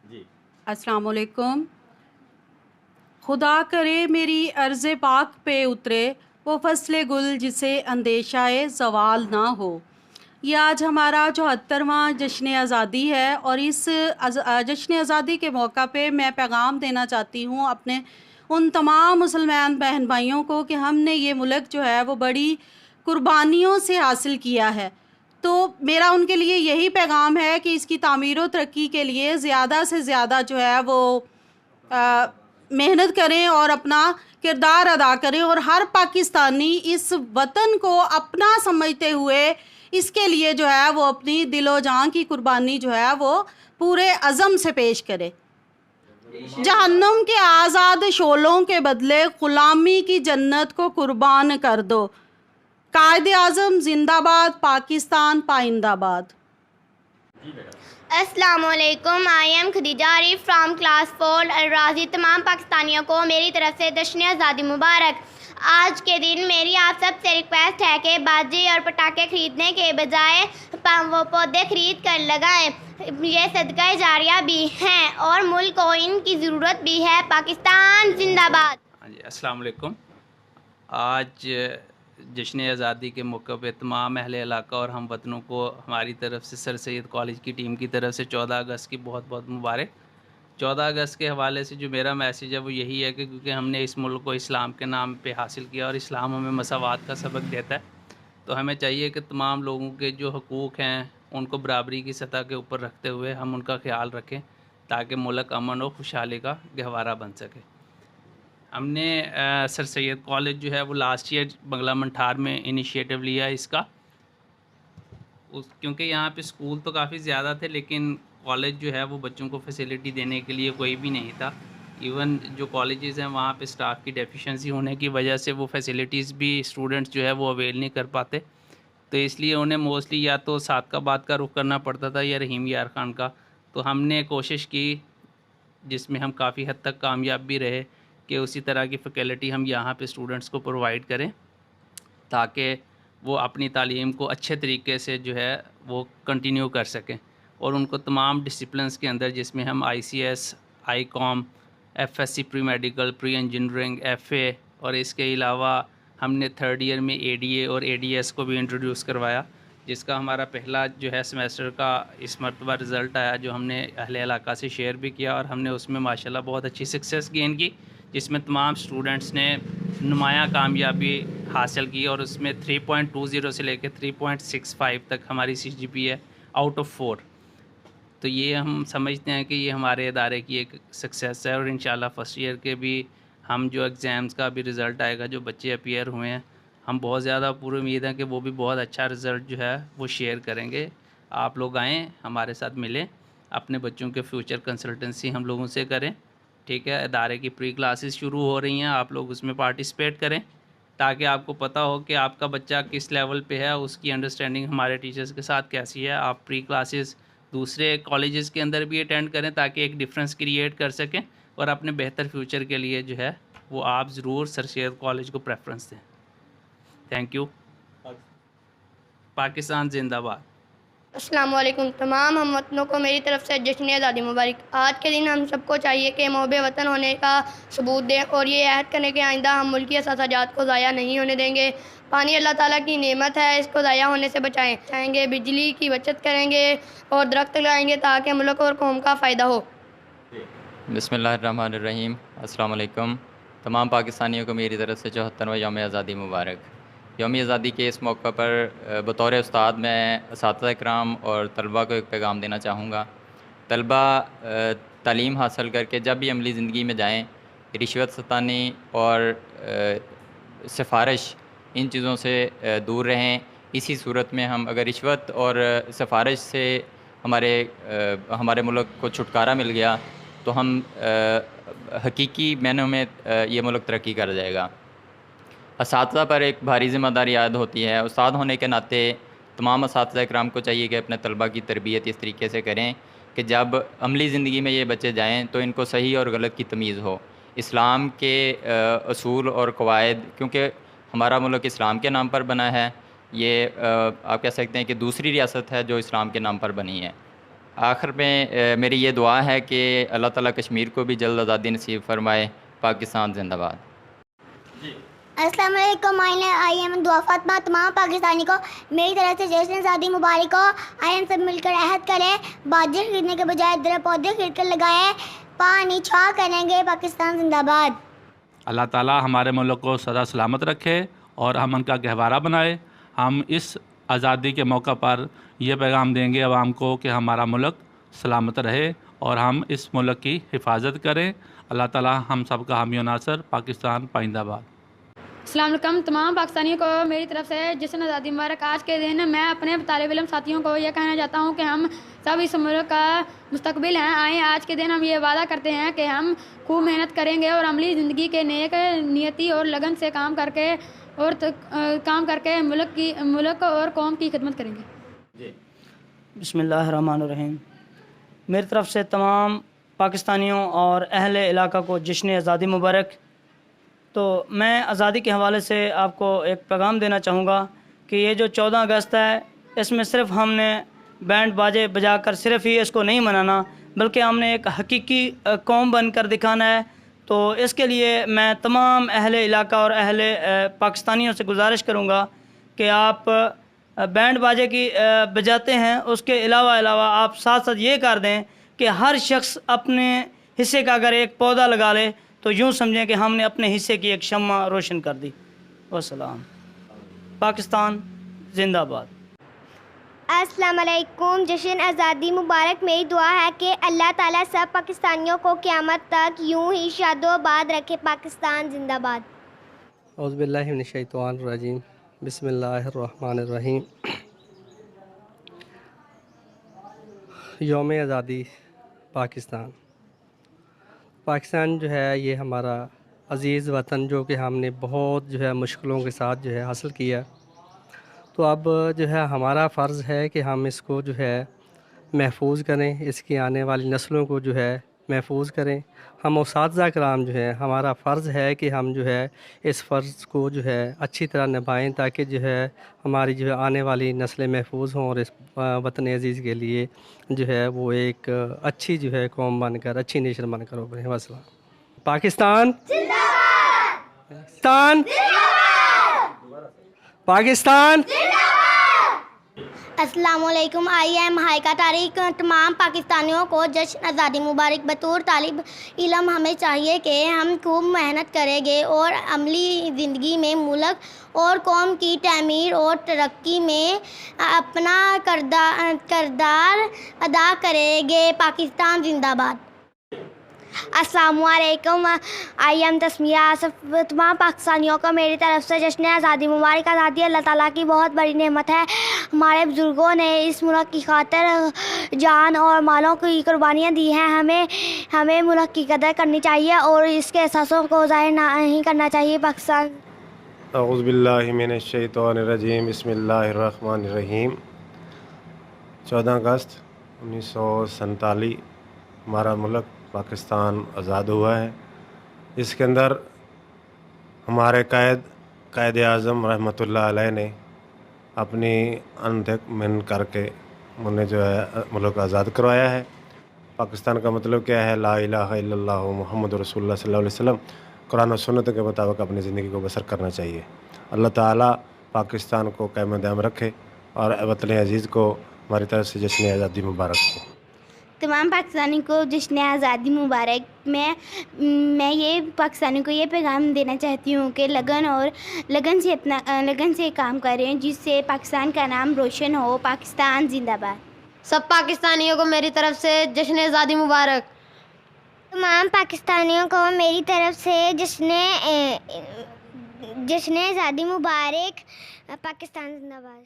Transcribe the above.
جی السلام علیکم۔ خدا کرے میری عرض پاک پہ اترے وہ فصل گل جسے اندیشہ زوال نہ ہو۔ یہ آج ہمارا 74واں جشن آزادی ہے، اور اس جشن آزادی کے موقع پہ میں پیغام دینا چاہتی ہوں اپنے ان تمام مسلمان بہن بھائیوں کو کہ ہم نے یہ ملک جو ہے وہ بڑی قربانیوں سے حاصل کیا ہے۔ تو میرا ان کے لیے یہی پیغام ہے کہ اس کی تعمیر و ترقی کے لیے زیادہ سے زیادہ جو ہے وہ محنت کریں اور اپنا کردار ادا کریں، اور ہر پاکستانی اس وطن کو اپنا سمجھتے ہوئے اس کے لیے جو ہے وہ اپنی دل و جان کی قربانی جو ہے وہ پورے عزم سے پیش کرے۔ جہنم کے آزاد شعلوں کے بدلے غلامی کی جنت کو قربان کر دو۔ قائد اعظم زندہ باد، پاکستان پائندہ باد۔ جی بیٹا السلام علیکم، I M Khadija Arif from class 4 الرازی۔ تمام پاکستانیوں کو میری طرف سے جشن آزادی مبارک۔ آج کے دن میری آپ سب سے ریکویسٹ ہے کہ باجی اور پٹاخے خریدنے کے بجائے وہ پودے خرید کر لگائیں۔ یہ صدقہ جاریہ بھی ہیں اور ملک کو ان کی ضرورت بھی ہے۔ پاکستان زندہ باد۔ جی السلام علیکم۔ آج جشن آزادی کے موقع پہ تمام اہل علاقہ اور ہم وطنوں کو ہماری طرف سے سر سید کالج کی ٹیم کی طرف سے 14 اگست کی بہت بہت مبارک۔ 14 اگست کے حوالے سے جو میرا میسیج ہے وہ یہی ہے کہ کیونکہ ہم نے اس ملک کو اسلام کے نام پہ حاصل کیا اور اسلام ہمیں مساوات کا سبق دیتا ہے، تو ہمیں چاہیے کہ تمام لوگوں کے جو حقوق ہیں ان کو برابری کی سطح کے اوپر رکھتے ہوئے ہم ان کا خیال رکھیں تاکہ ملک امن و خوشحالی کا گہوارہ بن سکے۔ ہم نے سر سید کالج جو ہے وہ لاسٹ ایئر بنگلہ منٹھار میں انیشیٹو لیا اس کا، کیونکہ یہاں پہ اسکول تو کافی زیادہ تھے لیکن کالج جو ہے وہ بچوں کو فیسلٹی دینے کے لیے کوئی بھی نہیں تھا۔ ایون جو کالجز ہیں وہاں پہ سٹاف کی ڈیفیشنسی ہونے کی وجہ سے وہ فیسلٹیز بھی اسٹوڈنٹس جو ہے وہ اویل نہیں کر پاتے، تو اس لیے انہیں موسٹلی یا تو صادق آباد کا رخ کرنا پڑتا تھا یا رحیم یار خان کا۔ تو ہم نے کوشش کی جس میں ہم کافی حد تک کامیاب بھی رہے کہ اسی طرح کی فیکلٹی ہم یہاں پہ اسٹوڈنٹس کو پرووائڈ کریں تاکہ وہ اپنی تعلیم کو اچھے طریقے سے جو ہے وہ کنٹینیو کر سکیں، اور ان کو تمام ڈسپلنس کے اندر جس میں ہم I C S, I com, F S C pre medical, pre engineering, F A, اور اس کے علاوہ ہم نے 3rd ایئر میں اے ڈی اے اور اے ڈی ایس کو بھی انٹروڈیوس کروایا، جس کا ہمارا پہلا جو ہے سیمیسٹر کا اس مرتبہ رزلٹ آیا جو ہم نے اہل علاقہ سے شیئر بھی کیا، اور ہم نے اس میں ماشاءاللہ بہت اچھی سکسیس گین کی جس میں تمام اسٹوڈنٹس نے نمایاں کامیابی حاصل کی، اور اس میں 3.20 سے لے کے 3.65 تک ہماری سی جی پی ہے آؤٹ آف 4۔ تو یہ ہم سمجھتے ہیں کہ یہ ہمارے ادارے کی ایک سکسیس ہے، اور انشاءاللہ فرسٹ ایئر کے بھی ہم جو ایگزامس کا بھی رزلٹ آئے گا جو بچے اپیئر ہوئے ہیں ہم بہت زیادہ پوری امید ہے کہ وہ بھی بہت اچھا رزلٹ جو ہے وہ شیئر کریں گے۔ آپ لوگ آئیں ہمارے ساتھ ملیں، اپنے بچوں کے فیوچر کنسلٹنسی ہم لوگوں سے کریں، ٹھیک ہے؟ ادارے کی پری کلاسز شروع ہو رہی ہیں، آپ لوگ اس میں پارٹیسپیٹ کریں تاکہ آپ کو پتہ ہو کہ آپ کا بچہ کس لیول پہ ہے، اس کی انڈرسٹینڈنگ ہمارے ٹیچرز کے ساتھ کیسی ہے۔ آپ پری کلاسز دوسرے کالجز کے اندر بھی اٹینڈ کریں تاکہ ایک ڈفرینس کریٹ کر سکیں، اور اپنے بہتر فیوچر کے لیے جو ہے وہ آپ ضرور سر سید کالج کو پریفرنس دیں۔ Thank you. پاکستان زندہ باد۔ السلام علیکم، تمام ہم وطنوں کو میری طرف سے جشن آزادی مبارک۔ آج کے دن ہم سب کو چاہیے کہ محب وطن ہونے کا ثبوت دیں اور یہ عہد کرنے کہ آئندہ ہم ملکی اثاثہ جات کو ضائع نہیں ہونے دیں گے۔ پانی اللہ تعالیٰ کی نعمت ہے، اس کو ضائع ہونے سے بچائیں گے، بجلی کی بچت کریں گے اور درخت لگائیں گے تاکہ ملک اور قوم کا فائدہ ہو۔ بسم اللہ الرحمن الرحیم۔ السلام علیکم، تمام پاکستانیوں کو میری طرف سے 74واں یوم آزادی مبارک۔ یوم آزادی کے اس موقع پر بطور استاد میں اساتذہ اکرام اور طلباء کو ایک پیغام دینا چاہوں گا۔ طلباء تعلیم حاصل کر کے جب بھی عملی زندگی میں جائیں رشوت ستانی اور سفارش ان چیزوں سے دور رہیں۔ اسی صورت میں ہم اگر رشوت اور سفارش سے ہمارے ملک کو چھٹکارا مل گیا تو ہم حقیقی معنوں میں یہ ملک ترقی کر جائے گا۔ اساتذہ پر ایک بھاری ذمہ داری عائد ہوتی ہے۔ استاد ہونے کے ناطے تمام اساتذہ اکرام کو چاہیے کہ اپنے طلباء کی تربیت اس طریقے سے کریں کہ جب عملی زندگی میں یہ بچے جائیں تو ان کو صحیح اور غلط کی تمیز ہو، اسلام کے اصول اور قواعد، کیونکہ ہمارا ملک اسلام کے نام پر بنا ہے، یہ آپ کہہ سکتے ہیں کہ دوسری ریاست ہے جو اسلام کے نام پر بنی ہے۔ آخر میں میری یہ دعا ہے کہ اللہ تعالیٰ کشمیر کو بھی جلد آزادی نصیب فرمائے. پاکستان زندہ باد. السلام علیکم. آئی ایم دعا فاطمہ. تمام پاکستانی کو میری طرف سے جشن آزادی مبارک ہو. آئی ایم سب مل کر عہد کریں, باجر خریدنے کے بجائے درخت پودے خرید کر لگائیں. پانی چھا کریں گے. پاکستان زندہ باد. اللہ تعالیٰ ہمارے ملک کو سدا سلامت رکھے اور امن کا گہوارہ بنائے. ہم اس آزادی کے موقع پر یہ پیغام دیں گے عوام کو کہ ہمارا ملک سلامت رہے اور ہم اس ملک کی حفاظت کریں. اللہ تعالیٰ ہم سب کا حامی و ناصر. پاکستان پائندہ باد. السلام علیکم. تمام پاکستانیوں کو میری طرف سے جشن آزادی مبارک. آج کے دن میں اپنے طالب علم ساتھیوں کو یہ کہنا چاہتا ہوں کہ ہم سب اس ملک کا مستقبل ہیں. آئیں آج کے دن ہم یہ وعدہ کرتے ہیں کہ ہم خوب محنت کریں گے اور عملی زندگی کے نیک نیتی اور لگن سے کام کر کے ملک اور قوم کی خدمت کریں گے. بسم اللہ الرحمن الرحیم. میری طرف سے تمام پاکستانیوں اور اہل علاقہ کو جشن آزادی مبارک. تو میں آزادی کے حوالے سے آپ کو ایک پیغام دینا چاہوں گا کہ یہ جو 14 اگست ہے, اس میں صرف ہم نے بینڈ باجے بجا کر صرف ہی اس کو نہیں منانا, بلکہ ہم نے ایک حقیقی قوم بن کر دکھانا ہے. تو اس کے لیے میں تمام اہل علاقہ اور اہل پاکستانیوں سے گزارش کروں گا کہ آپ بینڈ باجے کی بجاتے ہیں, اس کے علاوہ آپ ساتھ ساتھ یہ کر دیں کہ ہر شخص اپنے حصے کا اگر ایک پودا لگا لے تو یوں سمجھیں کہ ہم نے اپنے حصے کی ایک شمع روشن کر دی. والسلام. پاکستان زندہ باد. السلام علیکم. جشن آزادی مبارک. میری دعا ہے کہ اللہ تعالیٰ سب پاکستانیوں کو قیامت تک یوں ہی شاد و آباد رکھے. پاکستان زندہ باد. اعوذ باللہ من الشیطان الرجیم. بسم اللہ الرحمن الرحیم. یوم آزادی پاکستان. پاکستان جو ہے یہ ہمارا عزیز وطن جو کہ ہم نے بہت جو ہے مشکلوں کے ساتھ جو ہے حاصل کیا. تو اب جو ہے ہمارا فرض ہے کہ ہم اس کو جو ہے محفوظ کریں, اس کی آنے والی نسلوں کو جو ہے محفوظ کریں. ہم اساتذہ کرام جو ہے ہمارا فرض ہے کہ ہم جو ہے اس فرض کو جو ہے اچھی طرح نبھائیں تاکہ جو ہے ہماری جو ہے آنے والی نسلیں محفوظ ہوں اور اس وطن عزیز کے لیے جو ہے وہ ایک اچھی جو ہے قوم بن کر اچھی نیشن بن کر ابھریں. وسلام. پاکستان پاکستان پاکستان. السلام علیکم. I am Haika Tariq. تمام پاکستانیوں کو جشن آزادی مبارک. بطور طالب علم ہمیں چاہیے کہ ہم خوب محنت کریں گے اور عملی زندگی میں ملک اور قوم کی تعمیر اور ترقی میں اپنا کردار ادا کریں گے. پاکستان زندہ باد. السلام علیکم. I am Tasmia Asif. تمام پاکستانیوں کو میری طرف سے جشن آزادی مبارک. آزادی اللہ تعالیٰ کی بہت بڑی نعمت ہے. ہمارے بزرگوں نے اس ملک کی خاطر جان اور مالوں کی قربانیاں دی ہیں. ہمیں ملک کی قدر کرنی چاہیے اور اس کے احساسوں کو ظاہر نہیں کرنا چاہیے. پاکستان. اعوذ باللہ من الشیطان الرجیم. بسم اللہ الرحمن الرحیم. 14 اگست 1947 ہمارا ملک پاکستان آزاد ہوا ہے. اس کے اندر ہمارے قائد اعظم رحمۃ اللہ علیہ نے اپنی اندھک محنت کر کے انہیں جو ہے ملک آزاد کروایا ہے. پاکستان کا مطلب کیا ہے؟ لا الہ الا اللہ محمد رسول اللہ صلی اللہ علیہ وسلم. قرآن و سنت کے مطابق اپنی زندگی کو بسر کرنا چاہیے. اللہ تعالیٰ پاکستان کو قائم دائم رکھے اور وطن عزیز کو ہماری طرف سے جشن آزادی مبارک ہو. تمام پاکستانی کو جشن آزادی مبارک. میں یہ پاکستانی کو یہ پیغام دینا چاہتی ہوں کہ لگن سے کام کریں جس سے پاکستان کا نام روشن ہو. پاکستان زندہ باد. سب پاکستانیوں کو میری طرف سے جشن آزادی مبارک. تمام پاکستانیوں کو میری طرف سے جشن آزادی مبارک. پاکستان زندہ باد.